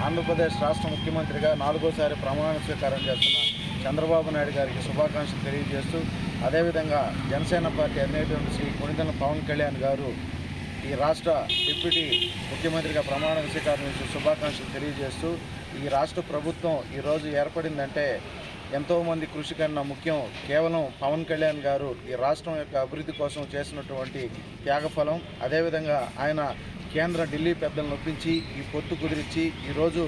ఆంధ్రప్రదేశ్ రాష్ట్ర ముఖ్యమంత్రిగా 4వ సారి ప్రమాణ స్వీకారం చేస్తున్న చంద్రబాబు నాయుడు గారికి శుభాకాంక్షలు తెలియజేస్తూ, అదేవిధంగా జనసేన పార్టీ అధినేత శ్రీ కొణిదెల పవన్ కళ్యాణ్ గారు ఈ రాష్ట్ర డిప్యూటీ ముఖ్యమంత్రిగా ప్రమాణ స్వీకారం చేస్తూ శుభాకాంక్షలు తెలియజేస్తూ, ఈ రాష్ట్ర ప్రభుత్వం ఈరోజు ఏర్పడిందంటే ఎంతోమంది కృషి కన్నా ముఖ్యం కేవలం పవన్ కళ్యాణ్ గారు ఈ రాష్ట్రం యొక్క అభివృద్ధి కోసం చేసినటువంటి త్యాగఫలం. అదేవిధంగా ఆయన కేంద్ర ఢిల్లీ పెద్దలను ఒప్పించి ఈ పొత్తు కుదిరించి ఈరోజు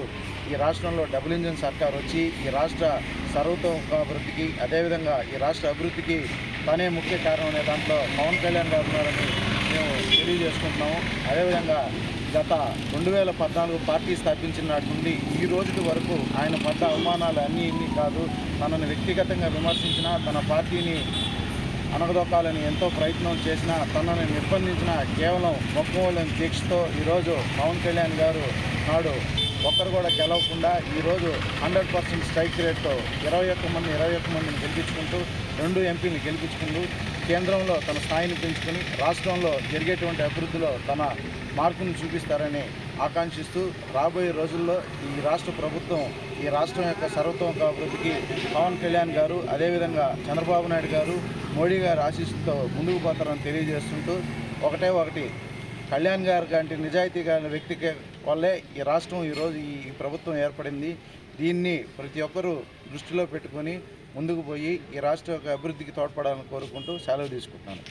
ఈ రాష్ట్రంలో డబుల్ ఇంజిన్ సర్కార్ వచ్చి ఈ రాష్ట్ర సర్వతోముఖాభివృద్ధికి, అదేవిధంగా ఈ రాష్ట్ర అభివృద్ధికి తనే ముఖ్య కారణం అనే దాంట్లో పవన్ కళ్యాణ్ గారు ఉన్నారని మేము తెలియజేసుకుంటున్నాము. అదేవిధంగా గత 2014 పార్టీ స్థాపించిన నాటి నుండి ఈ రోజుకి వరకు ఆయన పడ్డ అవమానాలు అన్నీ ఇన్ని కాదు, తనను వ్యక్తిగతంగా విమర్శించిన, తన పార్టీని అనగదొక్కాలని ఎంతో ప్రయత్నం చేసిన, తనని నిర్బంధించిన కేవలం మొక్కవోలని దీక్షతో ఈరోజు పవన్ కళ్యాణ్ గారు నాడు ఒక్కరు కూడా గెలవకుండా ఈరోజు 100% స్ట్రైక్ రేట్తో 21 మందిని గెలిపించుకుంటూ 2 ఎంపీని గెలిపించుకుంటూ కేంద్రంలో తన స్థాయిని పెంచుకొని రాష్ట్రంలో జరిగేటువంటి అభివృద్ధిలో తన మార్పును చూపిస్తారని ఆకాంక్షిస్తూ, రాబోయే రోజుల్లో ఈ రాష్ట్ర ప్రభుత్వం ఈ రాష్ట్రం యొక్క సర్వతోముఖ అభివృద్ధికి పవన్ కళ్యాణ్ గారు, అదేవిధంగా చంద్రబాబు నాయుడు గారు, మోడీ గారి ఆశీస్సులతో ముందుకు పోతారని తెలియజేస్తుంటూ, ఒకటి కళ్యాణ్ గారు లాంటి నిజాయితీ గారి వ్యక్తికి వల్లే ఈ రాష్ట్రం ఈరోజు ఈ ప్రభుత్వం ఏర్పడింది. దీన్ని ప్రతి ఒక్కరూ దృష్టిలో పెట్టుకొని ముందుకు పోయి ఈ రాష్ట్ర యొక్క అభివృద్ధికి తోడ్పడాలని కోరుకుంటూ సెలవు తీసుకుంటున్నాను.